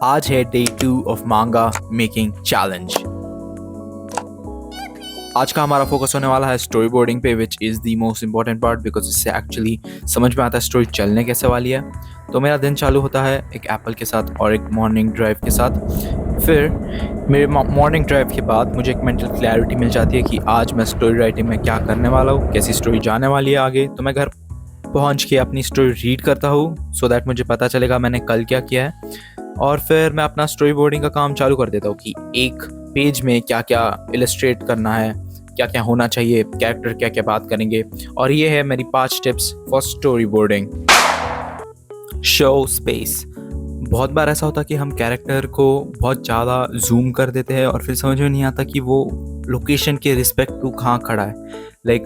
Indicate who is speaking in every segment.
Speaker 1: आज है day 2 of मांगा मेकिंग चैलेंज। आज का हमारा फोकस होने वाला है स्टोरी बोर्डिंग पे, which is the most important part because इससे एक्चुअली समझ में आता है स्टोरी चलने कैसे वाली है। तो मेरा दिन चालू होता है एक एप्पल के साथ और एक मॉर्निंग ड्राइव के साथ। फिर मेरे मॉर्निंग ड्राइव के बाद मुझे एक मेंटल क्लैरिटी मिल जाती है कि आज मैं स्टोरी राइटिंग में क्या करने वाला हूँ, कैसी स्टोरी जाने वाली है आगे। तो मैं घर पहुँच के अपनी स्टोरी रीड करता हूँ सो दैट मुझे पता चलेगा मैंने कल क्या किया है, और फिर मैं अपना स्टोरी बोर्डिंग का काम चालू कर देता हूँ कि एक पेज में क्या क्या इलस्ट्रेट करना है, क्या क्या होना चाहिए, कैरेक्टर क्या क्या बात करेंगे। और ये है मेरी 5 tips for story boarding. Show space. बहुत बार ऐसा होता है कि हम कैरेक्टर को बहुत ज़्यादा जूम कर देते हैं और फिर समझ में नहीं आता कि वो लोकेशन के रिस्पेक्ट टू कहाँ खड़ा है। लाइक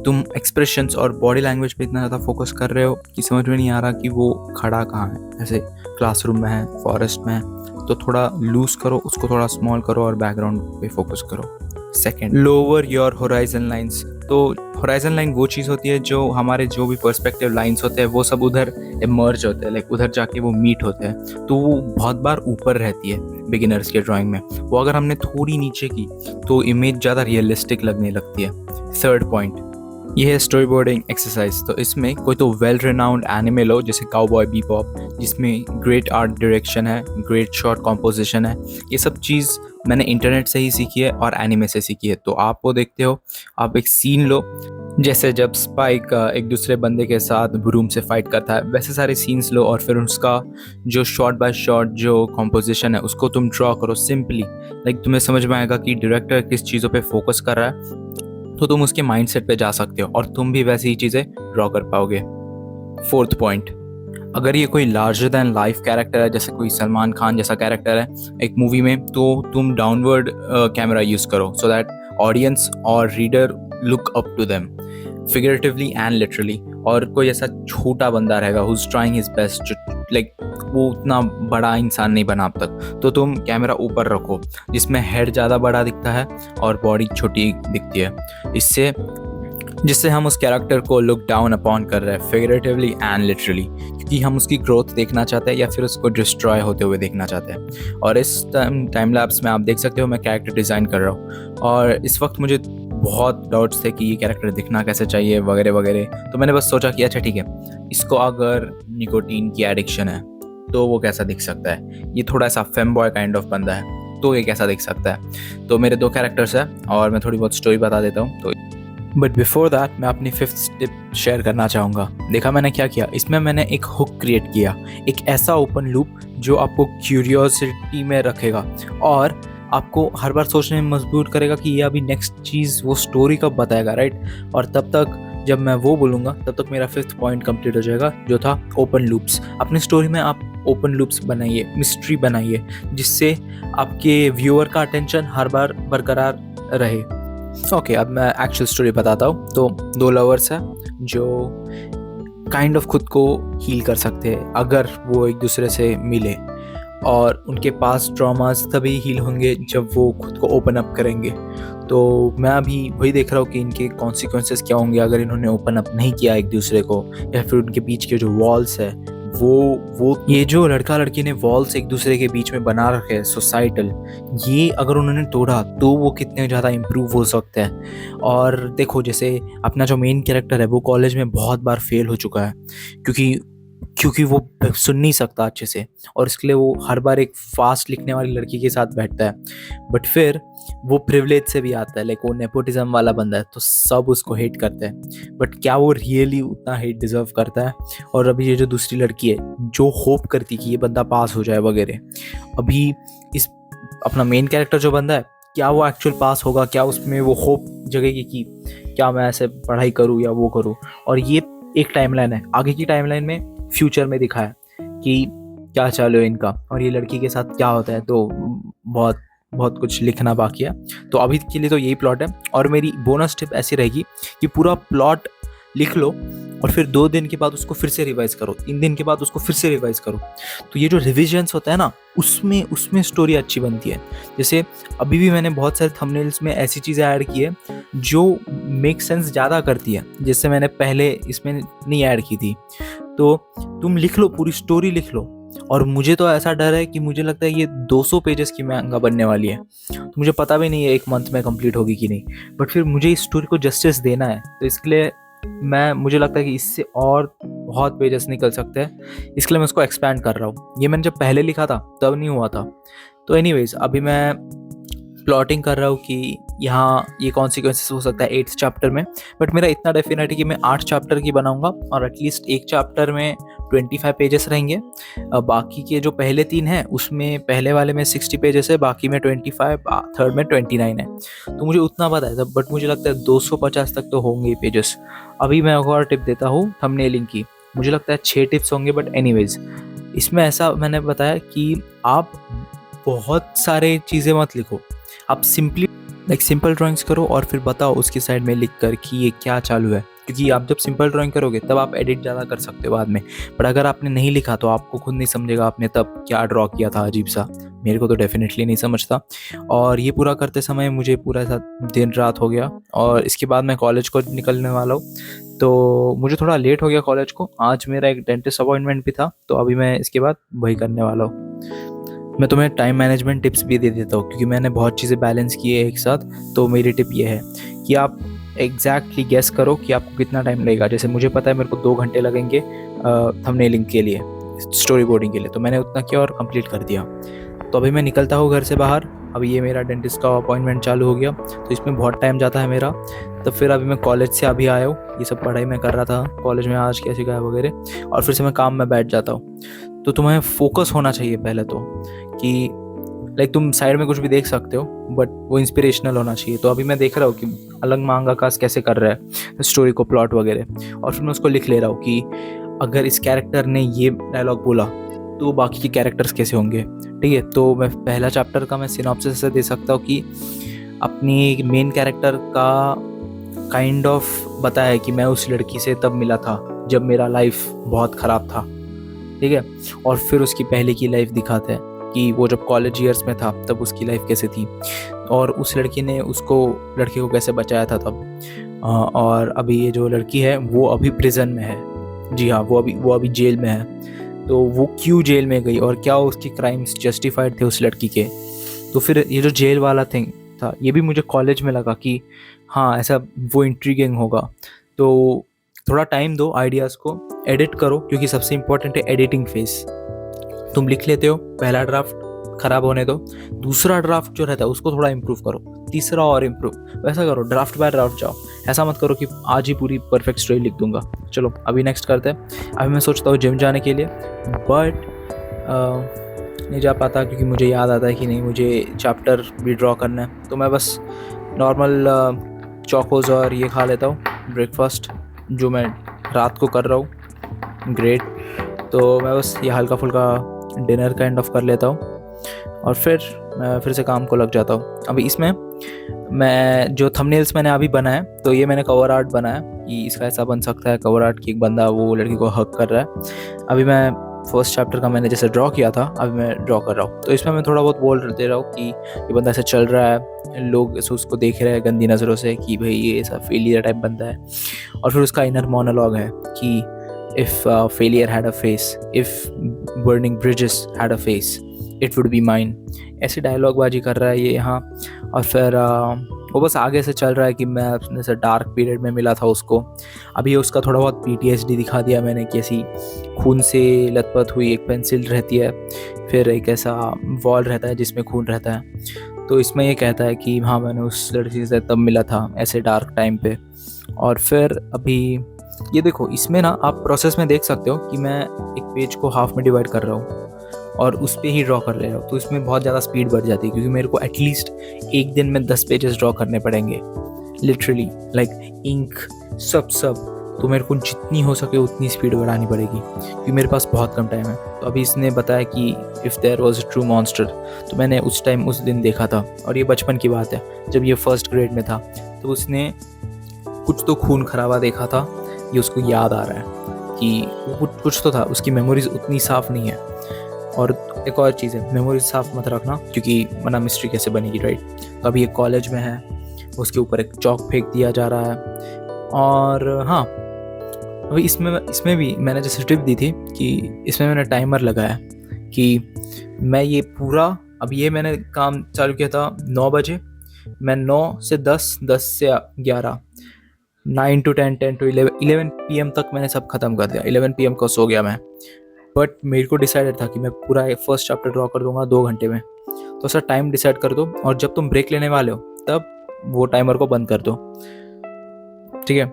Speaker 1: तुम एक्सप्रेशंस और बॉडी लैंग्वेज पे इतना ज़्यादा फोकस कर रहे हो कि समझ में नहीं आ रहा कि वो खड़ा कहाँ है। जैसे क्लासरूम में है, फॉरेस्ट में है, तो थोड़ा लूज करो, उसको थोड़ा स्मॉल करो और बैकग्राउंड पे फोकस करो। Second, lower your horizon lines. तो होराइजन लाइन वो चीज़ होती है जो हमारे जो भी पर्सपेक्टिव लाइंस होते हैं वो सब उधर इमर्ज होते हैं, लाइक उधर जाके वो मीट होते हैं। तो वो बहुत बार ऊपर रहती है बिगिनर्स के ड्राइंग में, वो अगर हमने थोड़ी नीचे की तो इमेज ज़्यादा रियलिस्टिक लगने लगती है। थर्ड पॉइंट, ये है स्टोरी बोर्डिंग एक्सरसाइज। तो इसमें कोई तो वेल रिनाउंड एनिमे लो जैसे काउबॉय बीबॉप, जिसमें ग्रेट आर्ट डायरेक्शन है, ग्रेट शॉट कॉम्पोजिशन है। ये सब चीज़ मैंने इंटरनेट से ही सीखी है और एनिमे से सीखी है। तो आप वो देखते हो, आप एक सीन लो, जैसे जब स्पाइक एक दूसरे बंदे के साथ ब्रूम से फाइट करता है, वैसे सारे सीन्स लो और फिर उसका जो शॉट बाय शॉट जो कॉम्पोजिशन है उसको तुम ड्रॉ करो सिंपली। लाइक तुम्हें समझ में आएगा कि डायरेक्टर किस चीज़ों पे फोकस कर रहा है, तो तुम उसके माइंडसेट पे जा सकते हो और तुम भी वैसी ही चीज़ें ड्रॉ कर पाओगे। फोर्थ पॉइंट, अगर ये कोई लार्जर दैन लाइफ कैरेक्टर है, जैसे कोई सलमान खान जैसा कैरेक्टर है एक मूवी में, तो तुम डाउनवर्ड कैमरा यूज़ करो सो दैट ऑडियंस और reader look up to them figuratively and literally. और कोई ऐसा छोटा बंदा रहेगा who's trying his best, like वो उतना बड़ा इंसान नहीं बना अब तक, तो तुम कैमरा ऊपर रखो जिसमें हेड ज़्यादा बड़ा दिखता है और बॉडी छोटी दिखती है, जिससे हम उस कैरेक्टर को लुक डाउन अपॉन कर रहे हैं फिगरेटिवली एंड लिटरली, क्योंकि हम उसकी ग्रोथ देखना चाहते हैं या फिर उसको डिस्ट्रॉय होते हुए देखना चाहते हैं। और इस टाइम लैप्स में आप देख सकते हो मैं कैरेक्टर डिज़ाइन कर रहा हूँ और इस वक्त मुझे बहुत डाउट्स थे कि ये कैरेक्टर दिखना कैसे चाहिए वगैरह वगैरह। तो मैंने बस सोचा कि अच्छा ठीक है, इसको अगर निकोटीन की एडिक्शन है तो वो कैसा दिख सकता है, ये थोड़ा सा फेम बॉय काइंड ऑफ बंदा है तो ये कैसा दिख सकता है। तो मेरे 2 कैरेक्टर्स हैं और मैं थोड़ी बहुत स्टोरी बता देता हूँ। तो बट बिफोर दैट मैं अपनी 5th टिप शेयर करना चाहूँगा। देखा मैंने क्या किया, इसमें मैंने एक हुक क्रिएट किया, एक ऐसा ओपन लूप जो आपको क्यूरियोसिटी में रखेगा और आपको हर बार सोचने में मजबूर करेगा कि ये अभी नेक्स्ट चीज़ वो स्टोरी कब बताएगा, राइट। और तब तक जब मैं वो बोलूँगा तब तक मेरा 5th पॉइंट कंप्लीट हो जाएगा, जो था ओपन लूप्स। अपनी स्टोरी में आप ओपन लूप्स बनाइए, मिस्ट्री बनाइए, जिससे आपके व्यूअर का अटेंशन हर बार बरकरार रहे। ओके, अब मैं एक्चुअल स्टोरी बताता हूँ। तो 2 लवर्स हैं जो काइंड ऑफ खुद को हील कर सकते हैं अगर वो एक दूसरे से मिले, और उनके पास ट्रॉमास तभी हील होंगे जब वो खुद को ओपन अप करेंगे। तो मैं अभी वही देख रहा हूँ कि इनके कॉन्सिक्वेंसेस क्या होंगे अगर इन्होंने ओपन अप नहीं किया एक दूसरे को, या फिर उनके बीच के जो वॉल्स है वो ये जो लड़का लड़की ने वॉल्स एक दूसरे के बीच में बना रखे हैं सोसाइटल, ये अगर उन्होंने तोड़ा तो वो कितने ज़्यादा इम्प्रूव हो सकते हैं। और देखो, जैसे अपना जो मेन कैरेक्टर है वो कॉलेज में बहुत बार फेल हो चुका है क्योंकि वो सुन नहीं सकता अच्छे से, और इसके लिए वो हर बार एक फास्ट लिखने वाली लड़की के साथ बैठता है। बट फिर वो प्रिविलेज से भी आता है, लाइक वो नेपोटिज्म वाला बंदा है, तो सब उसको हेट करते हैं। बट क्या वो रियली उतना हेट डिजर्व करता है? और अभी ये जो दूसरी लड़की है जो होप करती कि ये बंदा पास हो जाए वगैरह, अभी इस अपना मेन कैरेक्टर जो बंदा है, क्या वो एक्चुअल पास होगा? क्या उसमें वो होप जगेगी कि क्या मैं ऐसे पढ़ाई करूँ या वो करूँ? और ये एक टाइमलाइन है, आगे की टाइमलाइन में फ्यूचर में दिखाया कि क्या चालू है इनका और ये लड़की के साथ क्या होता है। तो बहुत बहुत कुछ लिखना बाकी है। तो अभी के लिए तो यही प्लॉट है, और मेरी बोनस टिप ऐसी रहेगी कि पूरा प्लॉट लिख लो और फिर 2 दिन के बाद उसको फिर से रिवाइज करो, 3 दिन के बाद उसको फिर से रिवाइज करो। तो ये जो रिविजन्स होता है ना, उसमें स्टोरी अच्छी बनती है। जैसे अभी भी मैंने बहुत सारे थंबनेल्स में ऐसी चीज़ें ऐड की है जो मेक सेंस ज़्यादा करती है, जिससे मैंने पहले इसमें नहीं ऐड की थी। तो तुम लिख लो, पूरी स्टोरी लिख लो, और मुझे तो ऐसा डर है कि मुझे लगता है ये 200 पेजेस की मैंगा बनने वाली है, तो मुझे पता भी नहीं है एक मंथ में कंप्लीट होगी कि नहीं, बट फिर मुझे इस स्टोरी को जस्टिस देना है, तो इसके लिए मुझे लगता है कि इससे और बहुत पेजेस निकल सकते हैं, इसके लिए मैं उसको एक्सपैंड कर रहा हूँ। ये मैंने जब पहले लिखा था तब नहीं हुआ था। तो एनीवेज अभी मैं प्लॉटिंग कर रहा हूँ कि यहाँ ये कॉन्सिक्वेंसेस हो सकता है 8th चैप्टर में, बट मेरा इतना डेफिनेट है कि मैं 8 चैप्टर की बनाऊंगा और एटलीस्ट एक चैप्टर में 25 पेजेस रहेंगे। बाकी के जो पहले 3 हैं उसमें पहले वाले में 60 पेजेस है, बाकी में 25, थर्ड में 29 है। तो मुझे उतना पता है, बट मुझे लगता है 250 तक तो होंगे पेजेस। अभी मैं एक और टिप देता हूँ थंबनेलिंग की, मुझे लगता है 6 टिप्स होंगे, बट एनीवेज इसमें ऐसा मैंने बताया कि आप बहुत सारे चीज़ें मत लिखो, आप सिंपल ड्राइंग्स करो और फिर बताओ उसकी साइड में लिख कर कि ये क्या चालू है, क्योंकि आप जब सिंपल ड्राइंग करोगे तब आप एडिट ज़्यादा कर सकते हो बाद में, बट अगर आपने नहीं लिखा तो आपको खुद नहीं समझेगा आपने तब क्या ड्रॉ किया था अजीब सा। मेरे को तो डेफिनेटली नहीं समझता, और ये पूरा करते समय मुझे पूरा ऐसा दिन रात हो गया, और इसके बाद मैं कॉलेज को निकलने वाला हूँ, तो मुझे थोड़ा लेट हो गया कॉलेज को। आज मेरा एक डेंटिस्ट अपॉइंटमेंट भी था, तो अभी मैं इसके बाद वही करने वाला हूँ। मैं तुम्हें टाइम मैनेजमेंट टिप्स भी दे देता हूँ, क्योंकि मैंने बहुत चीज़ें बैलेंस की है एक साथ। तो मेरी टिप ये है कि आप एग्जैक्टली गेस करो कि आपको कितना टाइम लगेगा। जैसे मुझे पता है मेरे को 2 घंटे लगेंगे थंबनेलिंग के लिए, स्टोरी बोर्डिंग के लिए, तो मैंने उतना किया और कंप्लीट कर दिया। तो अभी मैं निकलता हूँ घर से बाहर। अभी ये मेरा डेंटिस्ट का अपॉइंटमेंट चालू हो गया, तो इसमें बहुत टाइम जाता है मेरा। तो फिर अभी मैं कॉलेज से अभी आया हूँ, ये सब पढ़ाई मैं कर रहा था कॉलेज में, आज क्या सिखाया वगैरह, और फिर से मैं काम में बैठ जाता हूँ। तो तुम्हें फोकस होना चाहिए पहले तो, कि तुम साइड में कुछ भी देख सकते हो, बट वो इंस्पिरेशनल होना चाहिए। तो अभी मैं देख रहा हूँ कि अलग मांगा कास कैसे कर रहा है स्टोरी को, प्लॉट वगैरह, और फिर मैं उसको लिख ले रहा हूँ कि अगर इस कैरेक्टर ने ये डायलॉग बोला तो बाकी के कैरेक्टर्स कैसे होंगे। ठीक है, तो मैं पहला चैप्टर का मैं सिनॉप्सिस से दे सकता हूँ कि अपनी मेन कैरेक्टर का काइंड ऑफ बताया कि मैं उस लड़की से तब मिला था जब मेरा लाइफ बहुत ख़राब था। ठीक है, और फिर उसकी पहले की लाइफ दिखाते हैं कि वो जब कॉलेज ईयर्स में था तब उसकी लाइफ कैसे थी, और उस लड़की ने लड़के को कैसे बचाया था तब। और अभी ये जो लड़की है वो अभी प्रिजन में है। जी हाँ, वो अभी जेल में है। तो वो क्यों जेल में गई और क्या उसकी क्राइम्स जस्टिफाइड थे उस लड़की के। तो फिर ये जो जेल वाला थिंग था, ये भी मुझे कॉलेज में लगा कि हाँ ऐसा वो इंट्रीगिंग होगा। तो थोड़ा टाइम दो आइडियाज़ को, एडिट करो, क्योंकि सबसे इम्पोर्टेंट है एडिटिंग फेस। तुम लिख लेते हो, पहला ड्राफ्ट ख़राब होने दो, दूसरा ड्राफ्ट जो रहता है उसको थोड़ा इम्प्रूव करो, तीसरा और इम्प्रूव, वैसा करो, ड्राफ्ट बाय ड्राफ्ट जाओ। ऐसा मत करो कि आज ही पूरी परफेक्ट स्टोरी लिख दूंगा। चलो अभी नेक्स्ट करते हैं। अभी मैं सोचता हूँ जिम जाने के लिए, बट नहीं जा पाता क्योंकि मुझे याद आता है कि नहीं मुझे चैप्टर भी ड्रॉ करना है। तो मैं बस नॉर्मल चोकोज और ये खा लेता हूँ ब्रेकफास्ट, जो मैं रात को कर रहा हूँ। ग्रेट। तो मैं बस ये हल्का फुल्का डिनर काइंड ऑफ कर लेता हूँ, और फिर मैं फिर से काम को लग जाता हूँ। अभी इसमें मैं जो थंबनेल्स मैंने अभी बनाया, तो ये मैंने कवर आर्ट बनाया कि इसका ऐसा बन सकता है कवर आर्ट कि एक बंदा वो लड़की को हक कर रहा है। अभी मैं फर्स्ट चैप्टर का मैंने जैसे ड्रॉ किया था अभी मैं ड्रॉ कर रहा हूँ। तो इसमें मैं थोड़ा बहुत बोल दे रहा हूँ कि ये बंदा ऐसे चल रहा है, लोग ऐसे उसको देख रहे हैं गंदी नज़रों से कि भाई ये ऐसा फेलियर टाइप बंदा है। और फिर उसका इनर मोनोलॉग है कि if failure had a face, if burning bridges had a face, it would be mine। ऐसी डायलॉग बाजी कर रहा है ये यहाँ। और फिर वो बस आगे से चल रहा है कि मैं अपने से डार्क पीरियड में मिला था उसको। अभी उसका थोड़ा बहुत PTSD दिखा दिया मैंने, कैसी खून से लथपथ हुई एक पेंसिल रहती है, फिर एक ऐसा वॉल रहता है जिसमें खून रहता है। तो इसमें ये कहता है कि हाँ मैंने उस लड़की से तब मिला था ऐसे डार्क टाइम पे। और फिर अभी ये देखो, इसमें ना आप प्रोसेस में देख सकते हो कि मैं एक पेज को हाफ में डिवाइड कर रहा हूँ और उस पर ही ड्रॉ कर ले रहा हूँ। तो इसमें बहुत ज़्यादा स्पीड बढ़ जाती है, क्योंकि मेरे को एटलीस्ट एक दिन में 10 पेजेस ड्रॉ करने पड़ेंगे, लिटरली लाइक इंक सब। तो मेरे को जितनी हो सके उतनी स्पीड बढ़ानी पड़ेगी, क्योंकि मेरे पास बहुत कम टाइम है। तो अभी इसने बताया कि if there was a true monster, तो मैंने उस टाइम उस दिन देखा था, और ये बचपन की बात है जब ये फर्स्ट ग्रेड में था। तो उसने कुछ तो खून खराबा देखा था, ये उसको याद आ रहा है कि कुछ तो था, उसकी मेमोरीज उतनी साफ़ नहीं है। और एक और चीज़ है, मेमोरीज साफ़ मत रखना, क्योंकि वरना मिस्ट्री कैसे बनेगी, राइट। तो अभी ये कॉलेज में है, उसके ऊपर एक चौक फेंक दिया जा रहा है। और हाँ, अभी इसमें भी मैंने जैसे टिप दी थी कि इसमें मैंने टाइमर लगाया, कि मैं ये पूरा, अब ये मैंने काम चालू किया था 9 बजे, मैं 9 से 10, 10 से 11, 9 टू 10, 10 टू 11, 11 पीएम तक मैंने सब खत्म कर दिया। 11 पीएम को सो गया मैं। बट मेरे को डिसाइडेड था कि मैं पूरा फर्स्ट चैप्टर ड्रॉ कर दूंगा 2 घंटे में। तो सर टाइम डिसाइड कर दो, और जब तुम ब्रेक लेने वाले हो तब वो टाइमर को बंद कर दो, ठीक है।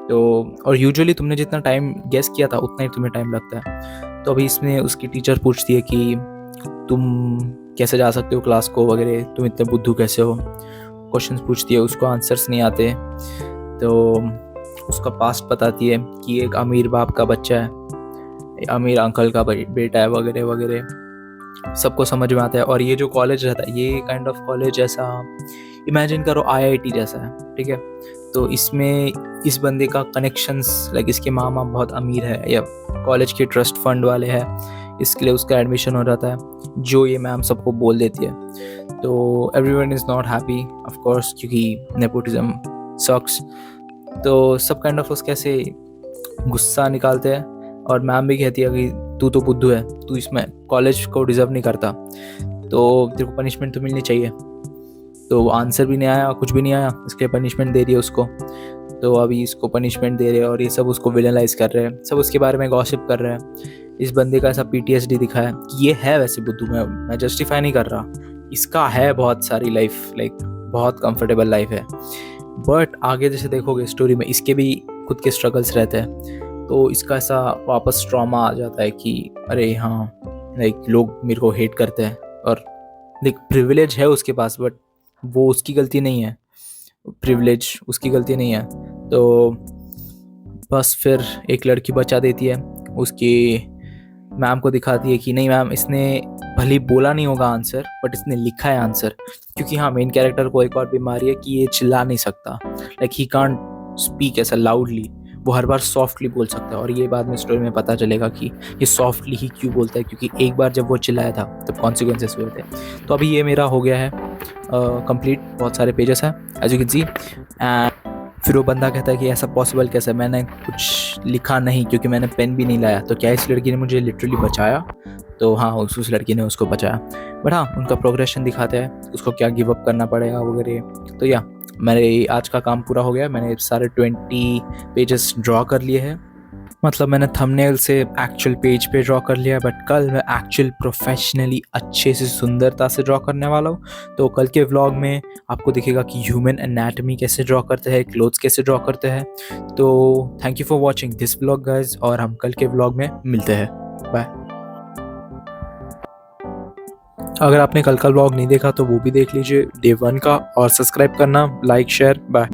Speaker 1: तो और यूजुअली तुमने जितना टाइम गेस किया था उतना ही तुम्हें टाइम लगता है। तो अभी इसमें उसकी टीचर पूछती है कि तुम कैसे जा सकते हो क्लास को वगैरह, तुम इतने बुद्धू कैसे हो, क्वेश्चंस पूछती है, उसको आंसर्स नहीं आते। तो उसका पास्ट बताती है कि एक अमीर बाप का बच्चा है, अमीर अंकल का बेटा है वगैरह वगैरह, सबको समझ में आता है। और ये जो कॉलेज रहता है, ये काइंड ऑफ कॉलेज ऐसा इमेजिन करो आईआईटी जैसा है, ठीक है। तो इसमें इस बंदे का कनेक्शंस, लाइक इसके मामा बहुत अमीर है या कॉलेज के ट्रस्ट फंड वाले हैं, इसके लिए उसका एडमिशन हो जाता है, जो ये मैम सबको बोल देती है। तो everyone is not happy of course, क्योंकि नेपोटिज्म सक्स। तो सब काइंड ऑफ उसके ऐसे गुस्सा निकालते हैं, और मैम भी कहती है कि तू तो बुद्धू है, तू इसमें कॉलेज को डिज़र्व नहीं करता, तो तेरे को पनिशमेंट तो मिलनी चाहिए। तो आंसर भी नहीं आया, कुछ भी नहीं आया, इसके पनिशमेंट दे रही है उसको। तो अभी इसको पनिशमेंट दे रहे हैं, और ये सब उसको विलेनाइज कर रहे हैं, सब उसके बारे में गॉसिप कर रहे हैं। इस बंदे का ऐसा पीटीएसडी दिखा है कि ये है वैसे बुद्धू, मैं जस्टिफाई नहीं कर रहा, इसका है बहुत सारी लाइफ, लाइक बहुत कंफर्टेबल लाइफ है। बट आगे जैसे देखोगे स्टोरी में इसके भी खुद के स्ट्रगल्स रहते हैं। तो इसका ऐसा वापस ट्रॉमा आ जाता है कि अरे हाँ, लाइक लोग मेरे को हेट करते हैं, और लाइक प्रिविलेज है उसके पास, बट वो उसकी गलती नहीं है, प्रिविलेज उसकी गलती नहीं है। तो बस फिर एक लड़की बचा देती है, उसकी मैम को दिखाती है कि नहीं मैम, इसने भले ही बोला नहीं होगा आंसर, बट इसने लिखा है आंसर। क्योंकि हाँ, मेन कैरेक्टर को एक और बीमारी है कि ये चिल्ला नहीं सकता, लाइक ही कांट स्पीक ऐसा लाउडली, वो हर बार सॉफ्टली बोल सकता है। और ये बाद में स्टोरी में पता चलेगा कि ये सॉफ्टली ही क्यों बोलता है, क्योंकि एक बार जब वो चिल्लाया था तब कॉन्सिक्वेंसेस हुए थे। तो अभी ये मेरा हो गया है कंप्लीट, बहुत सारे पेजेस हैं as you can see. And फिर वो बंदा कहता है कि ऐसा पॉसिबल कैसे, मैंने कुछ लिखा नहीं क्योंकि मैंने पेन भी नहीं लाया। तो क्या इस लड़की ने मुझे लिटरली बचाया? तो हाँ, उस लड़की ने उसको बचाया। बट हाँ, उनका प्रोग्रेशन दिखाते हैं, उसको क्या गिव अप करना पड़ेगा वगैरह। तो या मेरे आज का काम पूरा हो गया, मैंने सारे 20 पेजेस ड्रॉ कर लिए हैं। मतलब मैंने थंबनेल से एक्चुअल पेज पे ड्रॉ कर लिया, बट कल मैं एक्चुअल प्रोफेशनली अच्छे से सुंदरता से ड्रॉ करने वाला हूँ। तो कल के व्लॉग में आपको दिखेगा कि ह्यूमन एनाटॉमी कैसे ड्रॉ करते हैं, क्लोथ्स कैसे ड्रॉ करते हैं। तो thank you for watching this vlog guys, और हम कल के व्लॉग में मिलते हैं। बाय। अगर आपने कल का व्लॉग नहीं देखा तो वो भी देख लीजिए, डे 1 का, और सब्सक्राइब करना, लाइक, शेयर। बाय।